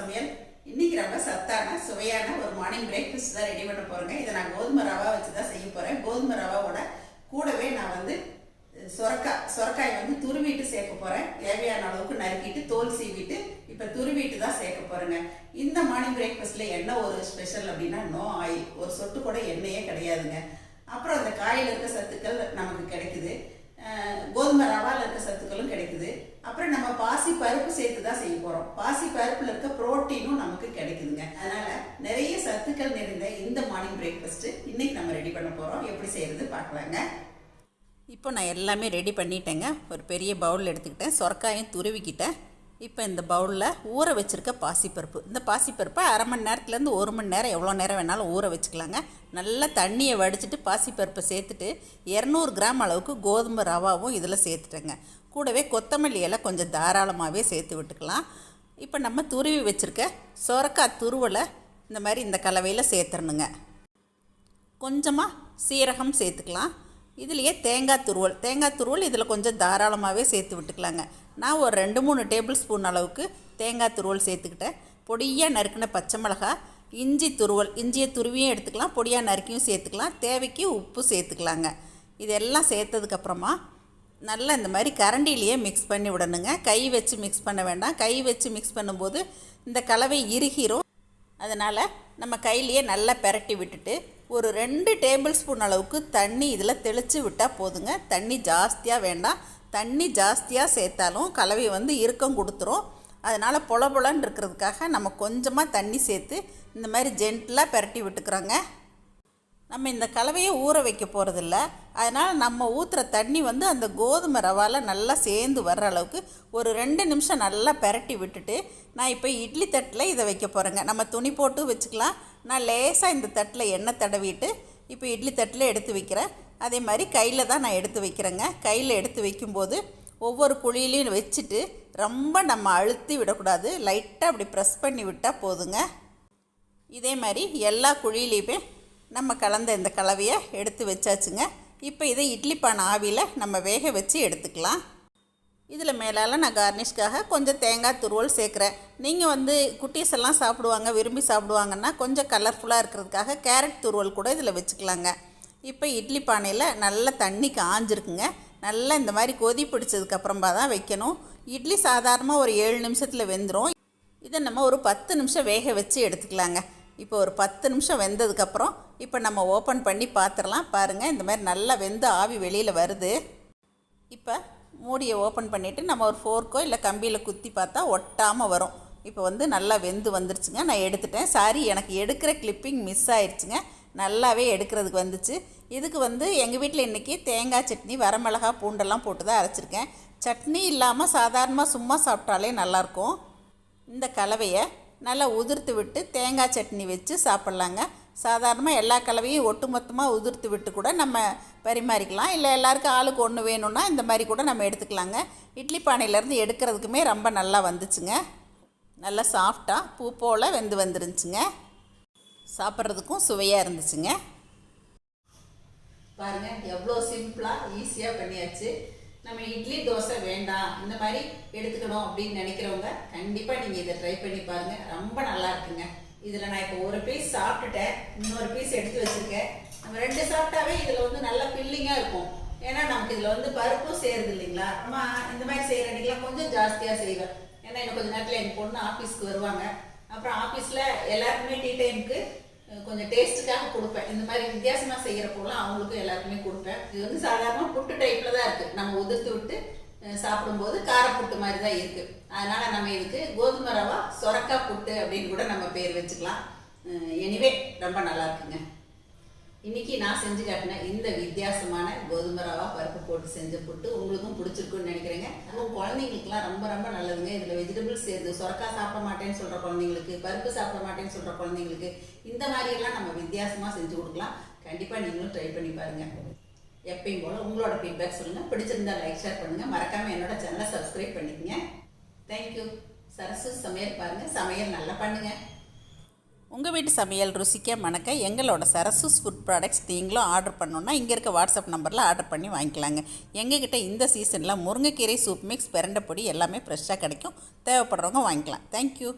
சமையல். இன்னைக்கு ரொம்ப சத்தான சுவையான ஒரு மார்னிங் பிரேக்ஃபாஸ்ட் தான் ரெடி பண்ண போறேங்க. இதை நான் கோதுமை ரவா வச்சு தான் செய்ய போறேன். கோதுமை ரவாவோட கூடவே நான் சொரக்காய் துருவிட்டு சேர்க்க போறேன். தேவையான அளவுக்கு நறுக்கிட்டு தோல் சீவிட்டு இப்ப துருவிட்டு தான் சேர்க்க போறேங்க. இந்த மார்னிங் பிரேக்ஃபாஸ்ட்ல என்ன ஒரு ஸ்பெஷல் அப்படின்னா நோ ஆயில், ஒரு சொட்டு கூட எண்ணெயே கிடையாதுங்க. அப்புறம் அந்த காயில் இருக்க சத்துக்கள் நமக்கு கிடைக்குது, கோதுமை ரவாவில் இருக்க சத்துக்களும் கிடைக்குது. அப்புறம் நம்ம பாசி பருப்பு சேர்த்து தான் செய்ய போகிறோம். பாசி பருப்பில் இருக்க ப்ரோட்டீனும் நமக்கு கிடைக்குதுங்க. அதனால நிறைய சத்துக்கள் நிறைந்த இந்த மார்னிங் பிரேக்ஃபாஸ்ட்டு இன்னைக்கு நம்ம ரெடி பண்ண போகிறோம். எப்படி செய்யறது பார்க்கலாங்க. இப்போ நான் எல்லாமே ரெடி பண்ணிட்டேங்க. ஒரு பெரிய பவுல் எடுத்துக்கிட்டேன், சொரக்காயும் துருவிக்கிட்டேன். இப்போ இந்த பவுலில் ஊற வச்சுருக்க பாசிப்பருப்பு, இந்த பாசிப்பருப்பை அரை மணி நேரத்துலேருந்து 1 மணி நேரம் எவ்வளோ நேரம் வேணாலும் ஊற வச்சுக்கலாங்க. நல்லா தண்ணியை வடிச்சிட்டு பாசிப்பருப்பை சேர்த்துட்டு 200 கிராம் அளவுக்கு கோதுமை ரவாவும் இதில் சேர்த்துட்டேங்க. கூடவே கொத்தமல்லி இலை கொஞ்சம் தாராளமாகவே சேர்த்து விட்டுக்கலாம். இப்போ நம்ம துருவி வச்சுருக்க சொரக்காய் துருவலை இந்த மாதிரி இந்த கலவையில் சேர்த்துடணுங்க. கொஞ்சமாக சீரகம் சேர்த்துக்கலாம். இதுலேயே தேங்காய் துருவல் இதில் கொஞ்சம் தாராளமாகவே சேர்த்து விட்டுக்கலாங்க. நான் ஒரு 2-3 டேபிள் ஸ்பூன் அளவுக்கு தேங்காய் துருவல் சேர்த்துக்கிட்டேன். பொடியாக நறுக்கின பச்சை மிளகாய், இஞ்சியை துருவியும் எடுத்துக்கலாம், பொடியாக நறுக்கியும் சேர்த்துக்கலாம். தேவைக்கு உப்பு சேர்த்துக்கலாங்க. இதெல்லாம் சேர்த்ததுக்கப்புறமா நல்லா இந்த மாதிரி கரண்டிலேயே மிக்ஸ் பண்ணி விடணுங்க. கை வச்சு மிக்ஸ் பண்ண வேண்டாம். கை வச்சு மிக்ஸ் பண்ணும்போது இந்த கலவை இறுகிரும். அதனால் நம்ம கையிலையே நல்லா பெரட்டி விட்டுட்டு ஒரு 2 டேபிள் ஸ்பூன் அளவுக்கு தண்ணி இதில் தெளித்து விட்டால் போதுங்க. தண்ணி ஜாஸ்தியாக வேண்டாம். தண்ணி ஜாஸ்தியாக சேர்த்தாலும் கலவை இறுக்கம் கொடுத்துரும். அதனால் பொலன்னு இருக்கிறதுக்காக நம்ம கொஞ்சமாக தண்ணி சேர்த்து இந்த மாதிரி ஜென்டிலாக பெரட்டி விட்டுக்கிறோங்க. நம்ம இந்த கலவையை ஊற வைக்க போகிறதில்ல. அதனால் நம்ம ஊற்றுற தண்ணி அந்த கோதுமை ரவாவில் நல்லா சேர்ந்து வர்ற அளவுக்கு ஒரு 2 நிமிஷம் நல்லா பெரட்டி விட்டுட்டு நான் இப்போ இட்லி தட்டில் இதை வைக்க போகிறேங்க. நம்ம துணி போட்டு வச்சுக்கலாம். நான் லேசாக இந்த தட்டில் எண்ணெய் தடவிட்டு இப்போ இட்லி தட்டில் எடுத்து வைக்கிறேன். அதே மாதிரி கையில் தான் நான் எடுத்து வைக்கிறேங்க. கையில் எடுத்து வைக்கும்போது ஒவ்வொரு குழியிலையும் வச்சுட்டு ரொம்ப நம்ம அழுத்தி விடக்கூடாது. லைட்டாக அப்படி ப்ரெஸ் பண்ணி விட்டால் போதுங்க. இதே மாதிரி எல்லா குழியிலையுமே நம்ம கலந்த இந்த கலவையை எடுத்து வச்சாச்சுங்க. இப்போ இதை இட்லி பானை ஆவியில் நம்ம வேக வச்சு எடுத்துக்கலாம். இதில் மேலால் நான் கார்னிஷ்காக கொஞ்சம் தேங்காய் துருவல் சேர்க்குறேன். நீங்கள் குட்டீஸ் எல்லாம் சாப்பிடுவாங்க, விரும்பி சாப்பிடுவாங்கன்னா கொஞ்சம் கலர்ஃபுல்லாக இருக்கிறதுக்காக கேரட் துருவல் கூட இதில் வச்சுக்கலாங்க. இப்போ இட்லி பானையில் நல்லா தண்ணி காஞ்சிருக்குங்க. நல்லா இந்த மாதிரி கொதி பிடிச்சதுக்கப்புறமா தான் வைக்கணும். இட்லி சாதாரணமாக ஒரு 7 நிமிஷத்தில் வெந்துடும். இதை நம்ம ஒரு 10 நிமிஷம் வேக வச்சு எடுத்துக்கலாங்க. இப்போ ஒரு 10 நிமிஷம் வெந்ததுக்கப்புறம் இப்போ நம்ம ஓப்பன் பண்ணி பார்த்துடலாம். பாருங்கள், இந்த மாதிரி நல்லா வெந்து ஆவி வெளியில் வருது. இப்போ மூடியை ஓப்பன் பண்ணிவிட்டு நம்ம ஒரு ஃபோர்க்கோ இல்லை கம்பியில் குத்தி பார்த்தா ஒட்டாமல் வரும். இப்போ நல்லா வெந்து வந்துருச்சுங்க. நான் எடுத்துட்டேன். சாரி, எனக்கு எடுக்கிற கிளிப்பிங் மிஸ் ஆயிடுச்சுங்க. நல்லாவே எடுக்கிறதுக்கு வந்துச்சு. இதுக்கு எங்கள் வீட்டில் இன்றைக்கி தேங்காய் சட்னி, வரமிளகா, பூண்டெல்லாம் போட்டு தான் அரைச்சிருக்கேன். சட்னி இல்லாமல் சாதாரணமாக சும்மா சாப்பிட்டாலே நல்லாயிருக்கும். இந்த கலவையை நல்லா உதிர்த்து விட்டு தேங்காய் சட்னி வச்சு சாப்பிட்லாங்க. சாதாரணமாக எல்லா கலவையும் ஒட்டுமொத்தமாக உதிர்த்து விட்டு கூட நம்ம பரிமாறிக்கலாம். இல்லை எல்லாருக்கும் ஆளுக்கு ஒன்று வேணும்னா இந்த மாதிரி கூட நம்ம எடுத்துக்கலாங்க. இட்லி பானையிலேருந்து எடுக்கிறதுக்குமே ரொம்ப நல்லா வந்துச்சுங்க. நல்லா சாஃப்டாக பூ போல் வந்துருந்துச்சுங்க. சாப்பிட்றதுக்கும் சுவையாக இருந்துச்சுங்க. பாருங்கள், எவ்வளோ சிம்பிளாக ஈஸியாக பண்ணியாச்சு. நம்ம இட்லி தோசை வேண்டாம், இந்த மாதிரி எடுத்துக்கணும் அப்படின்னு நினைக்கிறவங்க கண்டிப்பாக நீங்கள் இதை ட்ரை பண்ணி பாருங்கள். ரொம்ப நல்லா இருக்குங்க. இதில் நான் இப்போ ஒரு பீஸ் சாப்பிட்டுட்டேன், இன்னொரு பீஸ் எடுத்து வச்சுருக்கேன். நம்ம 2 சாப்பிட்டாவே இதில் நல்லா ஃபில்லிங்காக இருக்கும். ஏன்னா நமக்கு இதில் பருப்பும் செய்கிறது இல்லைங்களா. அம்மா இந்த மாதிரி செய்கிற அன்றைக்கெலாம் கொஞ்சம் ஜாஸ்தியாக செய்வேன். ஏன்னா இன்னும் கொஞ்சம் நேரத்தில் எங்கள் பொண்ணு ஆஃபீஸ்க்கு வருவாங்க. அப்புறம் ஆஃபீஸில் எல்லாருக்குமே டீ டைமுக்கு கொஞ்சம் டேஸ்ட்டுக்காக கொடுப்பேன். இந்த மாதிரி வித்தியாசமாக செய்கிறப்போலாம் அவங்களுக்கும் எல்லாருக்குமே கொடுப்பேன். இது சாதாரணமாக புட்டு டைப்பில் தான் இருக்குது. நம்ம உதிர்த்து விட்டு சாப்பிடும்போது காரப்புட்டு மாதிரி தான் இருக்குது. அதனால் நம்ம இதுக்கு கோதுமை ரவா சொரக்காய் புட்டு அப்படின்னு கூட நம்ம பேர் வச்சுக்கலாம். எனிவே ரொம்ப நல்லா இருக்குங்க. இன்றைக்கி நான் செஞ்சு காட்டினேன் இந்த வித்தியாசமான கோதுமை ரவா பருப்பு போட்டு செஞ்ச புட்டு உங்களுக்கும் பிடிச்சிருக்குன்னு நினைக்கிறேங்க. அதுவும் குழந்தைங்களுக்குலாம் ரொம்ப ரொம்ப நல்லதுங்க. இதில் வெஜிடபிள்ஸ் சேருது. சொரக்காய் சாப்பிட மாட்டேன்னு சொல்கிற குழந்தைங்களுக்கு, பருப்பு சாப்பிட மாட்டேன்னு சொல்கிற குழந்தைங்களுக்கு இந்த மாதிரியெல்லாம் நம்ம வித்தியாசமாக செஞ்சு கொடுக்கலாம். கண்டிப்பாக நீங்களும் ட்ரை பண்ணி பாருங்கள். எப்பயும் போல் உங்களோட ஃபீட்பேக் சொல்லுங்கள். பிடிச்சிருந்தா லைக், ஷேர் பண்ணுங்கள். மறக்காமல் என்னோட சேனலை சப்ஸ்கிரைப் பண்ணிக்கங்க. தேங்க்யூ. சரசு சமையல் பாருங்கள், சமையல் நல்லா பண்ணுங்கள். உங்கள் வீட்டு சமையல் ருசிக்க மணக்க எங்களோட சரசூஸ் ஃபுட் ப்ராடக்ட்ஸ் நீங்களும் ஆர்டர் பண்ணணுன்னா இங்கே இருக்க வாட்ஸ்அப் நம்பரில் ஆர்டர் பண்ணி வாங்கிக்கலாங்க. எங்ககிட்ட இந்த சீசனில் முருங்கைக்கீரை சூப் மிக்ஸ், பிரண்டை பொடி எல்லாமே ஃப்ரெஷ்ஷாக கிடைக்கும். தேவைப்படுறவங்க வாங்கிக்கலாம். தேங்க்யூ.